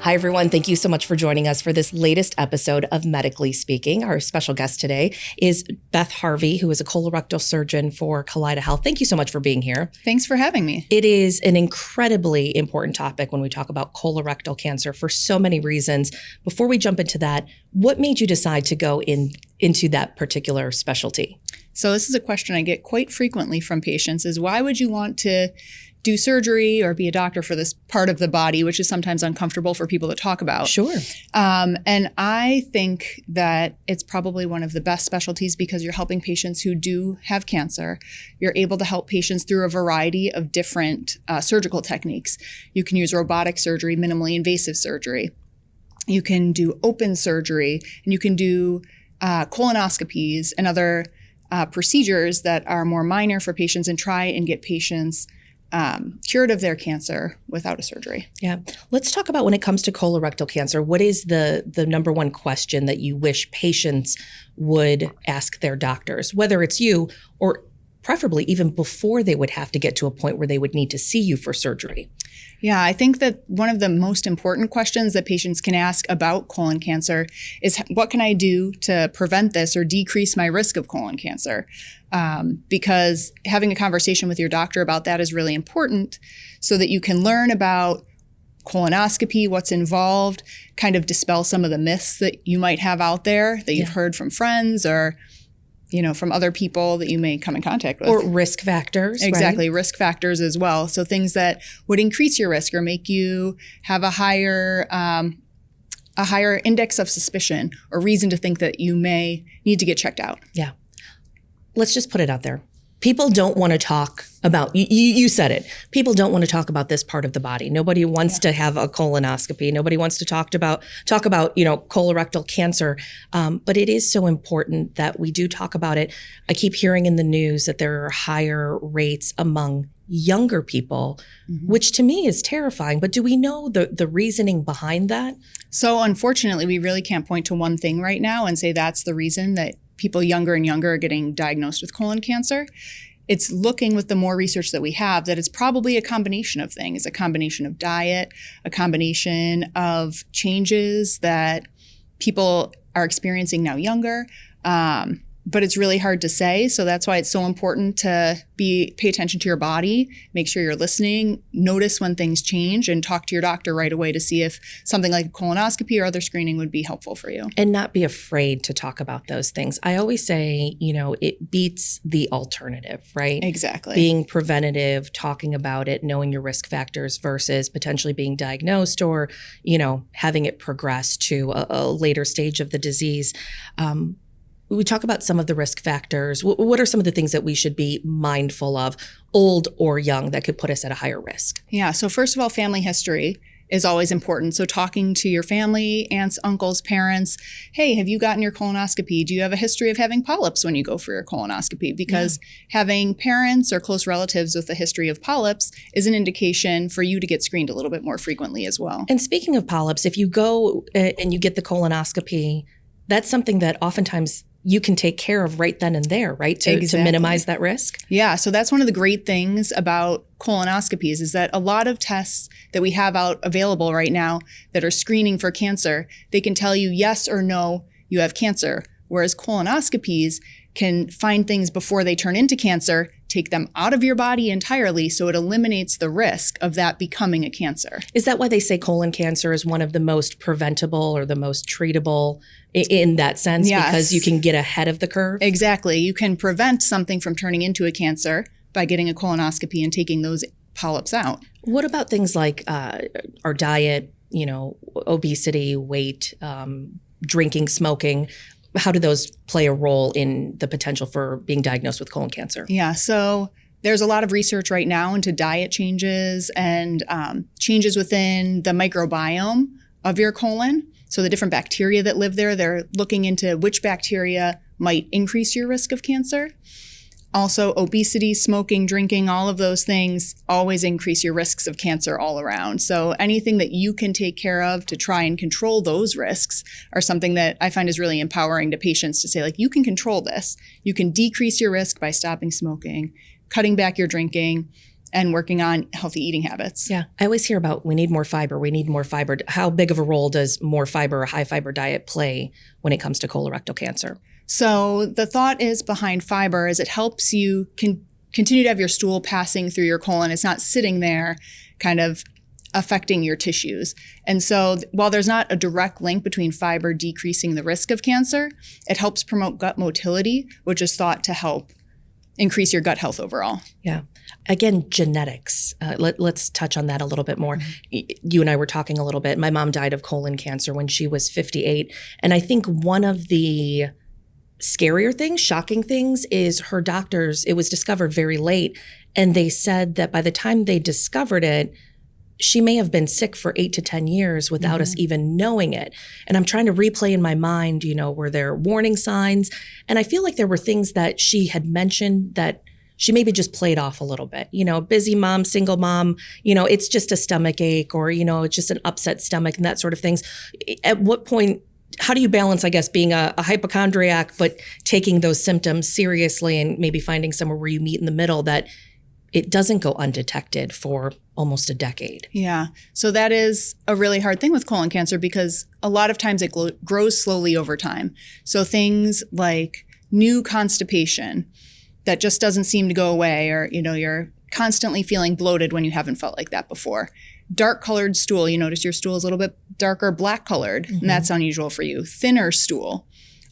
Hi, everyone. Thank you so much for joining us for this latest episode of Medically Speaking. Our special guest today is Beth Harvey, who is a colorectal surgeon for Kaleida Health. Thank you so much for being here. Thanks for having me. It is an incredibly important topic when we talk about colorectal cancer for so many reasons. Before we jump into that, what made you decide to go into that particular specialty? So this is a question I get quite frequently from patients is why would you want to do surgery or be a doctor for this part of the body, which is sometimes uncomfortable for people to talk about. Sure. And I think that it's probably one of the best specialties because you're helping patients who do have cancer. You're able to help patients through a variety of different surgical techniques. You can use robotic surgery, minimally invasive surgery. You can do open surgery, and you can do colonoscopies and other procedures that are more minor for patients and try and get patients cured of their cancer without a surgery. Yeah. Let's talk about when it comes to colorectal cancer, what is the number one question that you wish patients would ask their doctors, whether it's you or preferably even before they would have to get to a point where they would need to see you for surgery? Yeah, I think that one of the most important questions that patients can ask about colon cancer is what can I do to prevent this or decrease my risk of colon cancer? Because having a conversation with your doctor about that is really important so that you can learn about colonoscopy, what's involved, kind of dispel some of the myths that you might have out there that you've heard from friends or from other people that you may come in contact with. Or risk factors. Exactly, right? Risk factors as well. So things that would increase your risk or make you have a higher index of suspicion or reason to think that you may need to get checked out. Yeah. Let's just put it out there. People don't want to talk about, you said it, people don't want to talk about this part of the body. Nobody wants to have a colonoscopy. Nobody wants to talk about colorectal cancer. But it is so important that we do talk about it. I keep hearing in the news that there are higher rates among younger people, which to me is terrifying. But do we know the reasoning behind that? So unfortunately, we really can't point to one thing right now and say that's the reason that people younger and younger are getting diagnosed with colon cancer. It's looking with the more research that we have that it's probably a combination of things, a combination of diet, a combination of changes that people are experiencing now younger. But it's really hard to say. So that's why it's so important to pay attention to your body, make sure you're listening, notice when things change, and talk to your doctor right away to see if something like a colonoscopy or other screening would be helpful for you. And not be afraid to talk about those things. I always say, it beats the alternative, right? Exactly. Being preventative, talking about it, knowing your risk factors versus potentially being diagnosed or, having it progress to a later stage of the disease. We talk about some of the risk factors. What are some of the things that we should be mindful of, old or young, that could put us at a higher risk? Yeah. So first of all, family history is always important. So talking to your family, aunts, uncles, parents, hey, have you gotten your colonoscopy? Do you have a history of having polyps when you go for your colonoscopy? Because having parents or close relatives with a history of polyps is an indication for you to get screened a little bit more frequently as well. And speaking of polyps, if you go and you get the colonoscopy, that's something that oftentimes you can take care of right then and there, right? To minimize that risk? Yeah. So that's one of the great things about colonoscopies is that a lot of tests that we have available right now that are screening for cancer, they can tell you yes or no, you have cancer. Whereas colonoscopies can find things before they turn into cancer, take them out of your body entirely, so it eliminates the risk of that becoming a cancer. Is that why they say colon cancer is one of the most preventable or the most treatable in that sense? Yes. Because you can get ahead of the curve? Exactly. You can prevent something from turning into a cancer by getting a colonoscopy and taking those polyps out. What about things like our diet, obesity, weight, drinking, smoking? How do those play a role in the potential for being diagnosed with colon cancer? Yeah, so there's a lot of research right now into diet changes and changes within the microbiome of your colon. So the different bacteria that live there, they're looking into which bacteria might increase your risk of cancer. Also, obesity, smoking, drinking, all of those things always increase your risks of cancer all around. So anything that you can take care of to try and control those risks are something that I find is really empowering to patients to say, like, you can control this. You can decrease your risk by stopping smoking, cutting back your drinking, and working on healthy eating habits. Yeah. I always hear about we need more fiber. We need more fiber. How big of a role does more fiber, a high fiber diet play when it comes to colorectal cancer? So the thought is behind fiber is it helps you continue to have your stool passing through your colon. It's not sitting there kind of affecting your tissues. And so while there's not a direct link between fiber decreasing the risk of cancer, it helps promote gut motility, which is thought to help increase your gut health overall. Yeah. Again, genetics. Let's touch on that a little bit more. You and I were talking a little bit. My mom died of colon cancer when she was 58. And I think one of the scarier things, shocking things, is her doctors, it was discovered very late. And they said that by the time they discovered it, she may have been sick for 8 to 10 years without us even knowing it. And I'm trying to replay in my mind, were there warning signs? And I feel like there were things that she had mentioned that she maybe just played off a little bit. Busy mom, single mom, it's just a stomach ache, or, it's just an upset stomach and that sort of things. At what point, how do you balance, I guess, being a hypochondriac, but taking those symptoms seriously and maybe finding somewhere where you meet in the middle that it doesn't go undetected for almost a decade? Yeah. So that is a really hard thing with colon cancer because a lot of times it grows slowly over time. So things like new constipation that just doesn't seem to go away, or, you're constantly feeling bloated when you haven't felt like that before. Dark colored stool, you notice your stool is a little bit darker black colored, and that's unusual for you. Thinner stool.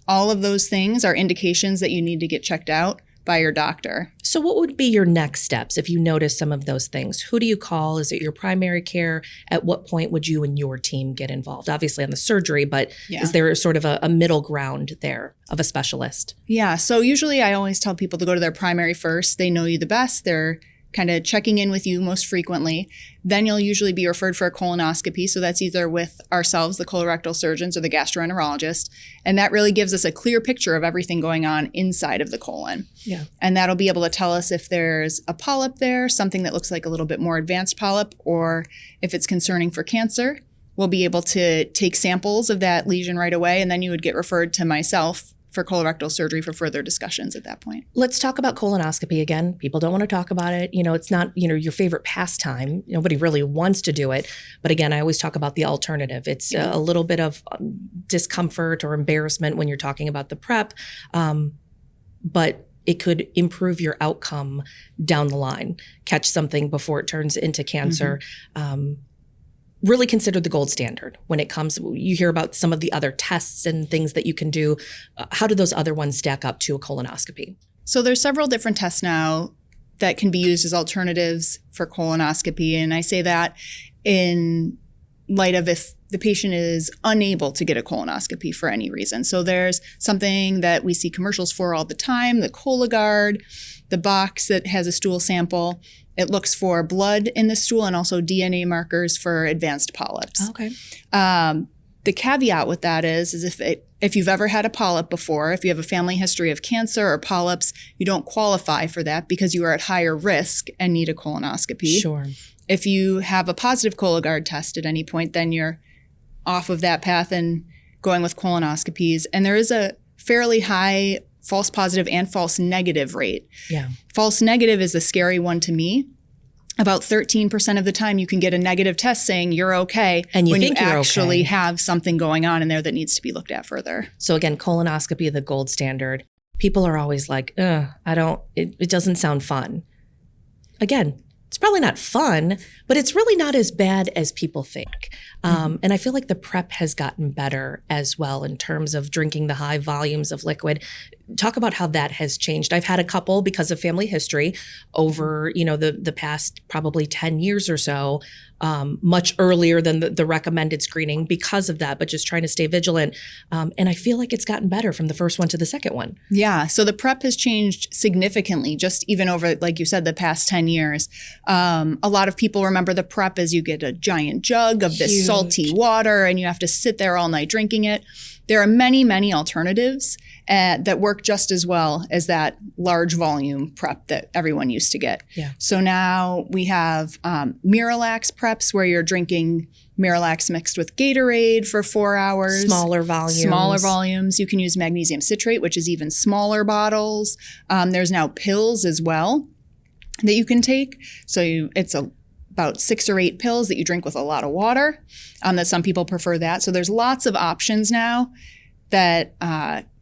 All of those things are indications that you need to get checked out by your doctor. So what would be your next steps if you notice some of those things? Who do you call? Is it your primary care? At what point would you and your team get involved? Obviously on the surgery, but is there sort of a middle ground there of a specialist? Yeah. So usually I always tell people to go to their primary first. They know you the best. They're kind of checking in with you most frequently. Then you'll usually be referred for a colonoscopy. So that's either with ourselves, the colorectal surgeons, or the gastroenterologist. And that really gives us a clear picture of everything going on inside of the colon. Yeah. And that'll be able to tell us if there's a polyp there, something that looks like a little bit more advanced polyp, or if it's concerning for cancer. We'll be able to take samples of that lesion right away. And then you would get referred to myself for colorectal surgery for further discussions at that point. Let's talk about colonoscopy again. People don't want to talk about it. It's not, your favorite pastime. Nobody really wants to do it. But again, I always talk about the alternative. It's a little bit of discomfort or embarrassment when you're talking about the prep, but it could improve your outcome down the line. Catch something before it turns into cancer. Really considered the gold standard when it comes. You hear about some of the other tests and things that you can do. How do those other ones stack up to a colonoscopy? So there's several different tests now that can be used as alternatives for colonoscopy. And I say that in light of if the patient is unable to get a colonoscopy for any reason. So there's something that we see commercials for all the time, the Cologuard, the box that has a stool sample. It looks for blood in the stool and also DNA markers for advanced polyps. Okay. The caveat with that is if you've ever had a polyp before, if you have a family history of cancer or polyps, you don't qualify for that because you are at higher risk and need a colonoscopy. Sure. If you have a positive Cologuard test at any point, then you're off of that path and going with colonoscopies. And there is a fairly high false positive and false negative rate. Yeah. False negative is the scary one to me. About 13% of the time you can get a negative test saying you're okay and you when think you you're actually okay. have something going on in there that needs to be looked at further. So again, colonoscopy, the gold standard. People are always like, it doesn't sound fun. Again, it's probably not fun, but it's really not as bad as people think. And I feel like the prep has gotten better as well in terms of drinking the high volumes of liquid. Talk about how that has changed. I've had a couple because of family history over, the past probably 10 years or so, much earlier than the recommended screening because of that, but just trying to stay vigilant. And I feel like it's gotten better from the first one to the second one. Yeah. So the prep has changed significantly, just even over, like you said, the past 10 years. A lot of people remember the prep as you get a giant jug of this salty water and you have to sit there all night drinking it. There are many, many alternatives that work just as well as that large volume prep that everyone used to get. Yeah. So now we have Miralax preps where you're drinking Miralax mixed with Gatorade for 4 hours. Smaller volumes. You can use magnesium citrate, which is even smaller bottles. There's now pills as well. that you can take. So it's about 6 or 8 pills that you drink with a lot of water, that some people prefer that. So there's lots of options now that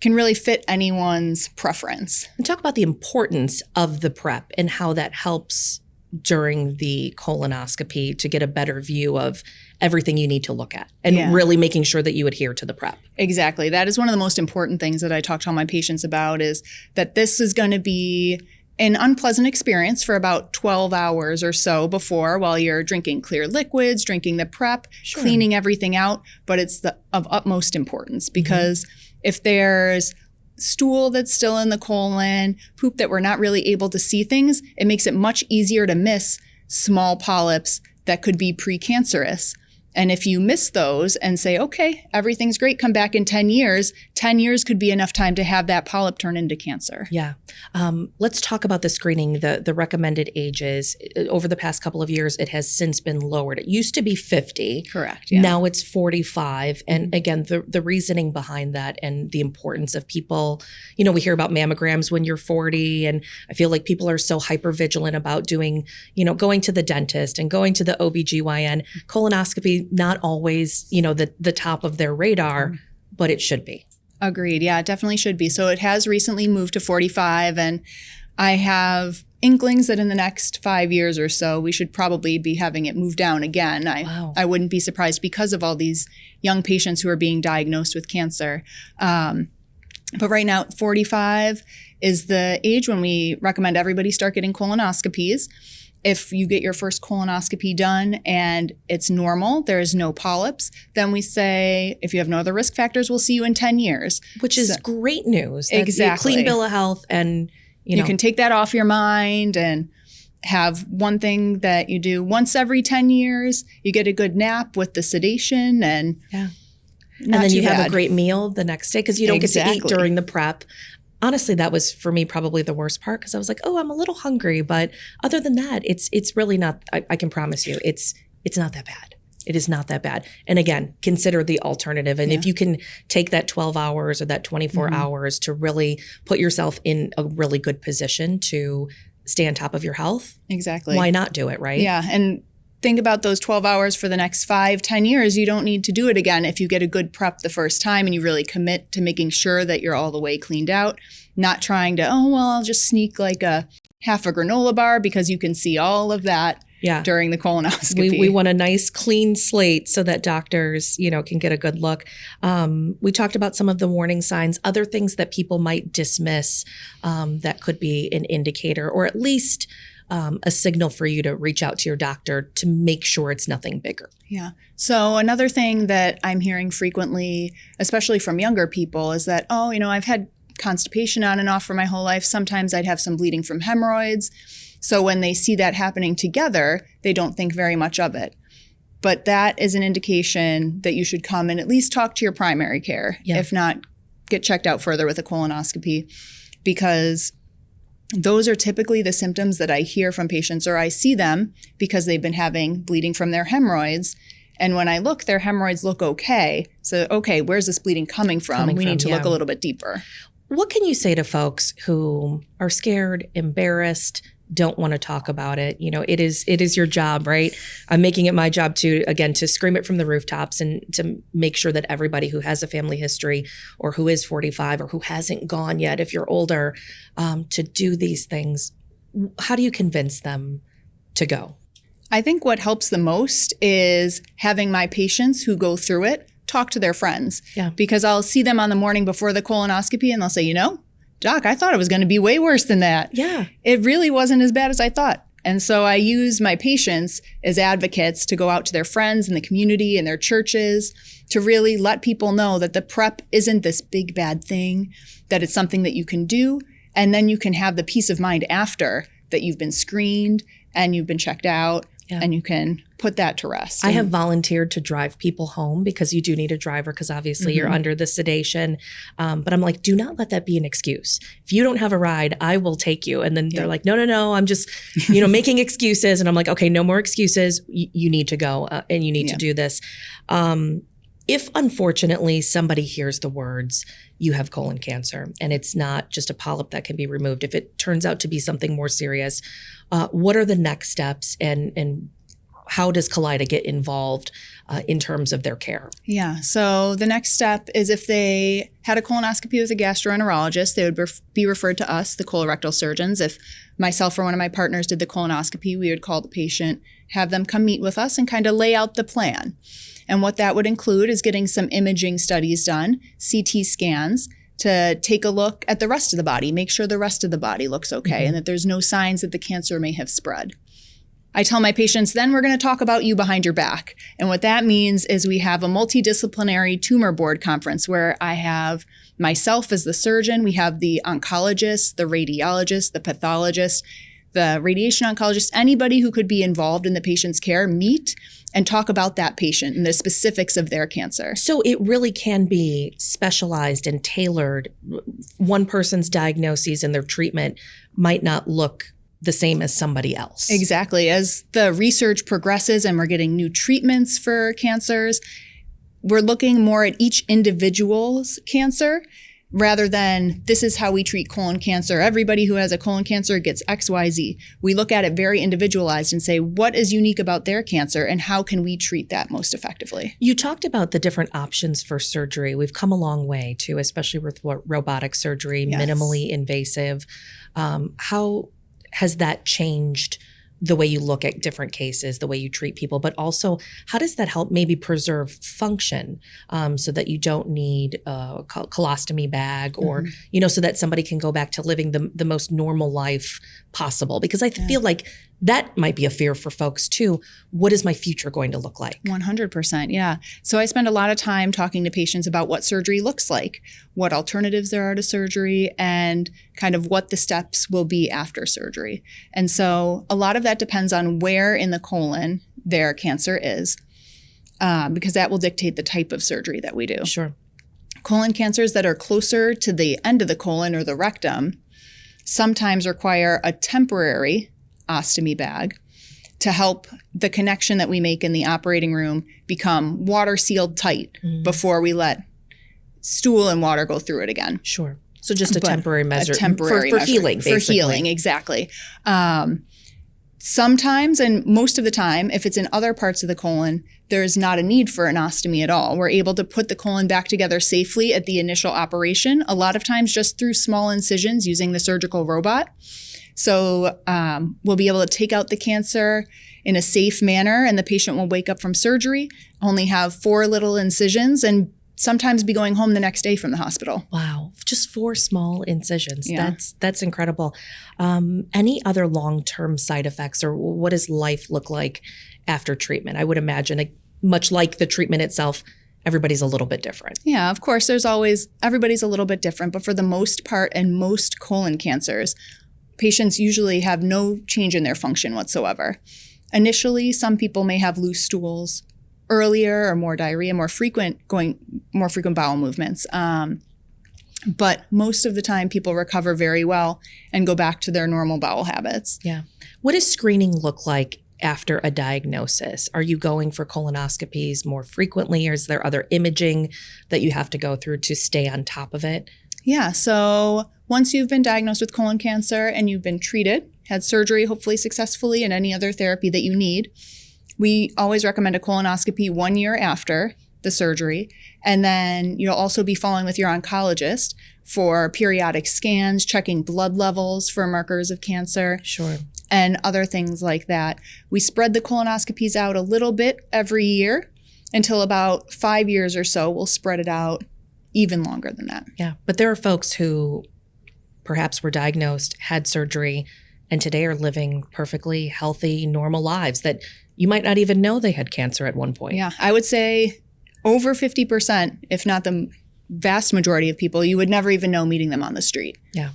can really fit anyone's preference. And talk about the importance of the prep and how that helps during the colonoscopy to get a better view of everything you need to look at and really making sure that you adhere to the prep. Exactly. That is one of the most important things that I talk to all my patients about, is that this is going to be an unpleasant experience for about 12 hours or so before, while you're drinking clear liquids, drinking the prep, cleaning everything out. But it's of utmost importance, because if there's stool that's still in the colon, poop that we're not really able to see things, it makes it much easier to miss small polyps that could be precancerous. And if you miss those and say, okay, everything's great, come back in 10 years, 10 years could be enough time to have that polyp turn into cancer. Yeah. Let's talk about the screening, the recommended ages. Over the past couple of years, it has since been lowered. It used to be 50. Correct. Yeah. Now it's 45. And again, the reasoning behind that and the importance of people, we hear about mammograms when you're 40. And I feel like people are so hyper vigilant about doing, going to the dentist and going to the OBGYN. Colonoscopy, not always, the top of their radar, but it should be. Agreed. Yeah, it definitely should be. So it has recently moved to 45, and I have inklings that in the next 5 years or so, we should probably be having it move down again. I wouldn't be surprised, because of all these young patients who are being diagnosed with cancer. But right now, 45 is the age when we recommend everybody start getting colonoscopies. If you get your first colonoscopy done and it's normal, there is no polyps, then we say, if you have no other risk factors, we'll see you in 10 years. Which is great news. That's exactly. Clean bill of health, and you can take that off your mind and have one thing that you do once every 10 years. You get a good nap with the sedation, and then you have a great meal the next day, because you don't get to eat during the prep. Honestly, that was for me probably the worst part, because I was like, oh, I'm a little hungry. But other than that, it's really not, I can promise you, it's not that bad. It is not that bad. And again, consider the alternative. And if you can take that 12 hours or that 24 hours to really put yourself in a really good position to stay on top of your health. Exactly. Why not do it, right? Yeah. And think about those 12 hours for the next 5, 10 years. You don't need to do it again if you get a good prep the first time and you really commit to making sure that you're all the way cleaned out, not trying to, I'll just sneak like half a granola bar, because you can see all of that during the colonoscopy. We want a nice clean slate so that doctors, can get a good look. We talked about some of the warning signs, other things that people might dismiss that could be an indicator, or at least a signal for you to reach out to your doctor to make sure it's nothing bigger. Yeah. So another thing that I'm hearing frequently, especially from younger people, is that, I've had constipation on and off for my whole life. Sometimes I'd have some bleeding from hemorrhoids. So when they see that happening together, they don't think very much of it. But that is an indication that you should come and at least talk to your primary care. Yeah. If not, get checked out further with a colonoscopy, because those are typically the symptoms that I hear from patients, or I see them because they've been having bleeding from their hemorrhoids. And when I look, their hemorrhoids look okay. So, okay, where's this bleeding coming from? We need to look a little bit deeper. What can you say to folks who are scared, embarrassed, don't want to talk about it? It is your job, right? I'm making it my job to scream it from the rooftops and to make sure that everybody who has a family history, or who is 45, or who hasn't gone yet, if you're older, to do these things. How do you convince them to go? I think what helps the most is having my patients who go through it talk to their friends. Yeah. Because I'll see them on the morning before the colonoscopy and they'll say, Doc, I thought it was going to be way worse than that. Yeah. It really wasn't as bad as I thought. And so I use my patients as advocates to go out to their friends in the community and their churches to really let people know that the prep isn't this big bad thing, that it's something that you can do. And then you can have the peace of mind after that you've been screened and you've been checked out. Yeah. And you can put that to rest. I have volunteered to drive people home, because you do need a driver, because obviously you're under the sedation. But I'm like, do not let that be an excuse. If you don't have a ride, I will take you. And then they're like, no, I'm just, making excuses. And I'm like, okay, no more excuses. You need to go and you need to do this. If unfortunately somebody hears the words, you have colon cancer, and it's not just a polyp that can be removed, if it turns out to be something more serious, what are the next steps, and how does Kaleida get involved in terms of their care? Yeah. So the next step is if they had a colonoscopy with a gastroenterologist, they would be referred to us, the colorectal surgeons. If myself or one of my partners did the colonoscopy, we would call the patient, have them come meet with us and kind of lay out the plan. And what that would include is getting some imaging studies done, CT scans, to take a look at the rest of the body, make sure the rest of the body looks okay, and that there's no signs that the cancer may have spread. I tell my patients, then we're going to talk about you behind your back. And what that means is we have a multidisciplinary tumor board conference where I have myself as the surgeon, we have the oncologist, the radiologist, the pathologist, the radiation oncologist, anybody who could be involved in the patient's care meet and talk about that patient and the specifics of their cancer. So it really can be specialized and tailored. One person's diagnoses and their treatment might not look the same as somebody else. Exactly. As the research progresses and we're getting new treatments for cancers, we're looking more at each individual's cancer rather than this is how we treat colon cancer. Everybody who has a colon cancer gets X, Y, Z. We look at it very individualized and say, what is unique about their cancer and how can we treat that most effectively? You talked about the different options for surgery. We've come a long way too, especially with robotic surgery, Yes. minimally invasive. How has that changed the way you look at different cases, the way you treat people, but also how does that help maybe preserve function so that you don't need a colostomy bag or, so that somebody can go back to living the most normal life possible? Because I feel like that might be a fear for folks too. What is my future going to look like? 100%. Yeah. So I spend a lot of time talking to patients about what surgery looks like, what alternatives there are to surgery, and kind of what the steps will be after surgery. And so a lot of that depends on where in the colon their cancer is, because that will dictate the type of surgery that we do. Sure. Colon cancers that are closer to the end of the colon or the rectum sometimes require a temporary ostomy bag to help the connection that we make in the operating room become water sealed tight before we let stool and water go through it again. Sure. So just a temporary measure for measure. healing, basically. For healing, exactly. Sometimes, and most of the time, if it's in other parts of the colon, there's not a need for an ostomy at all. We're able to put the colon back together safely at the initial operation, a lot of times just through small incisions using the surgical robot. So we'll be able to take out the cancer in a safe manner, and the patient will wake up from surgery, only have 4 little incisions, and sometimes be going home the next day from the hospital. Wow. Just 4 small incisions. Yeah. That's incredible. Any other long-term side effects, or what does life look like after treatment? I would imagine, much like the treatment itself, everybody's a little bit different. Yeah, of course, everybody's a little bit different, but for the most part, and most colon cancers, patients usually have no change in their function whatsoever. Initially, some people may have loose stools earlier, or more diarrhea, more frequent bowel movements. But most of the time, people recover very well and go back to their normal bowel habits. Yeah. What does screening look like after a diagnosis? Are you going for colonoscopies more frequently, or is there other imaging that you have to go through to stay on top of it? Yeah, so once you've been diagnosed with colon cancer and you've been treated, had surgery hopefully successfully, and any other therapy that you need, we always recommend a colonoscopy 1 year after the surgery. And then you'll also be following with your oncologist for periodic scans, checking blood levels for markers of cancer. Sure. And other things like that. We spread the colonoscopies out a little bit every year until about 5 years or so. We'll spread it out even longer than that. Yeah. But there are folks who perhaps were diagnosed, had surgery, and today are living perfectly healthy, normal lives that you might not even know they had cancer at one point. Yeah, I would say over 50%, if not the vast majority of people, you would never even know meeting them on the street. Yeah.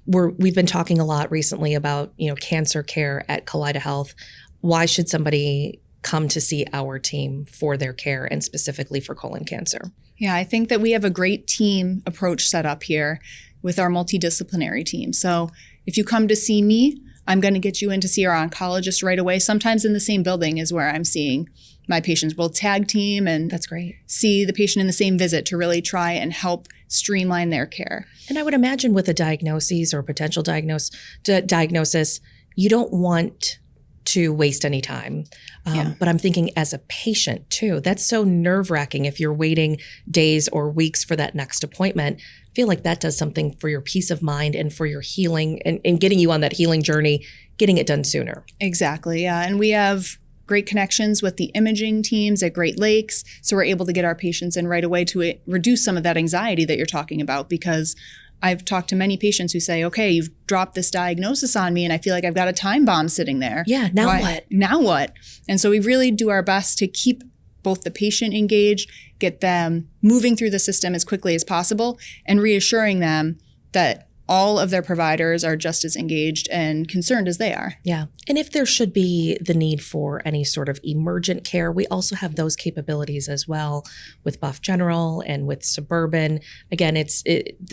We've been talking a lot recently about, cancer care at Kaleida Health. Why should somebody come to see our team for their care, and specifically for colon cancer? Yeah, I think that we have a great team approach set up here with our multidisciplinary team. So if you come to see me, I'm going to get you in to see our oncologist right away. Sometimes in the same building is where I'm seeing my patients. We'll tag team and That's great. see the patient in the same visit to really try and help streamline their care. And I would imagine with a diagnosis or potential diagnosis, you don't want to waste any time. But I'm thinking as a patient too, that's so nerve-wracking if you're waiting days or weeks for that next appointment. I feel like that does something for your peace of mind and for your healing and getting you on that healing journey, getting it done sooner. Exactly, yeah. And we have great connections with the imaging teams at Great Lakes. So we're able to get our patients in right away to reduce some of that anxiety that you're talking about, because I've talked to many patients who say, okay, you've dropped this diagnosis on me and I feel like I've got a time bomb sitting there. Yeah, now what? Now what? And so we really do our best to keep both the patient engaged, get them moving through the system as quickly as possible, and reassuring them that all of their providers are just as engaged and concerned as they are. Yeah. And if there should be the need for any sort of emergent care, we also have those capabilities as well with Buff General and with Suburban. Again, it's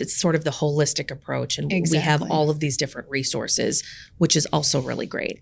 sort of the holistic approach. And we have all of these different resources, which is also really great.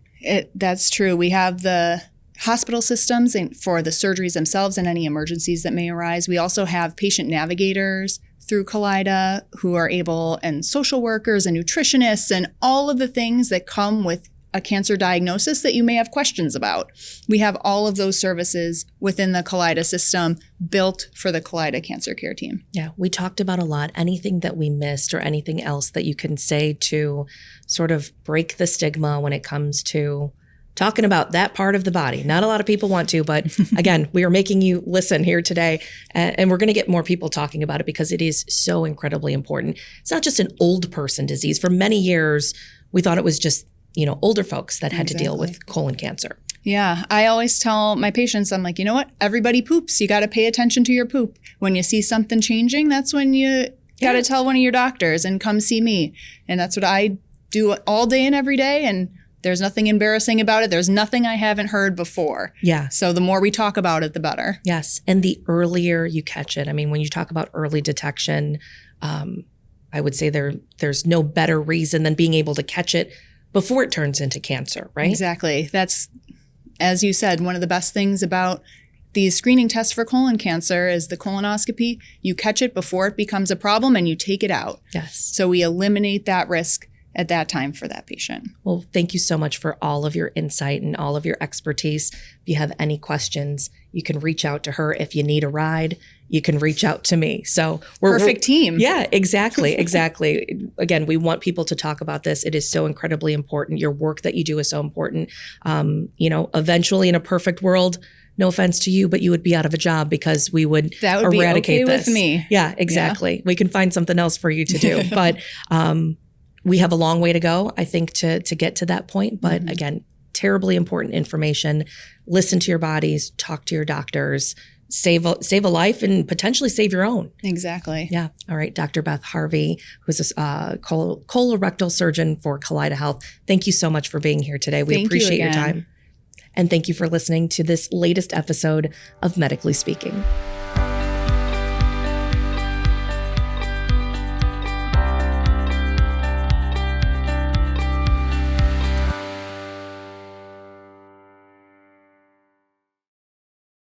That's true. We have the hospital systems for the surgeries themselves and any emergencies that may arise. We also have patient navigators through Kaleida who are able, and social workers and nutritionists and all of the things that come with a cancer diagnosis that you may have questions about. We have all of those services within the Kaleida system built for the Kaleida Cancer Care Team. Yeah, we talked about a lot. Anything that we missed or anything else that you can say to sort of break the stigma when it comes to talking about that part of the body. Not a lot of people want to, but again, we are making you listen here today, and we're going to get more people talking about it because it is so incredibly important. It's not just an old person disease. For many years, we thought it was just, older folks that had to deal with colon cancer. Yeah, I always tell my patients, I'm like, you know what? Everybody poops. You got to pay attention to your poop. When you see something changing, that's when you got to tell one of your doctors and come see me. And that's what I do all day and every day. And there's nothing embarrassing about it. There's nothing I haven't heard before. Yeah. So the more we talk about it, the better. Yes. And the earlier you catch it. I mean, when you talk about early detection, I would say there's no better reason than being able to catch it before it turns into cancer, right? Exactly. That's, as you said, one of the best things about these screening tests for colon cancer is the colonoscopy. You catch it before it becomes a problem and you take it out. Yes. So we eliminate that risk at that time for that patient. Well, thank you so much for all of your insight and all of your expertise. If you have any questions, you can reach out to her. If you need a ride, you can reach out to me. So we're perfect team. Yeah, exactly. Again, we want people to talk about this. It is so incredibly important. Your work that you do is so important. Eventually in a perfect world, no offense to you, but you would be out of a job because we would eradicate okay this. With me. Yeah, exactly. Yeah. We can find something else for you to do. But we have a long way to go, I think, to get to that point. But again, terribly important information. Listen to your bodies, talk to your doctors, save a life and potentially save your own. Exactly. Yeah. All right. Dr. Beth Harvey, who's a colorectal surgeon for Kaleida Health. Thank you so much for being here today. We appreciate your time. And thank you for listening to this latest episode of Medically Speaking.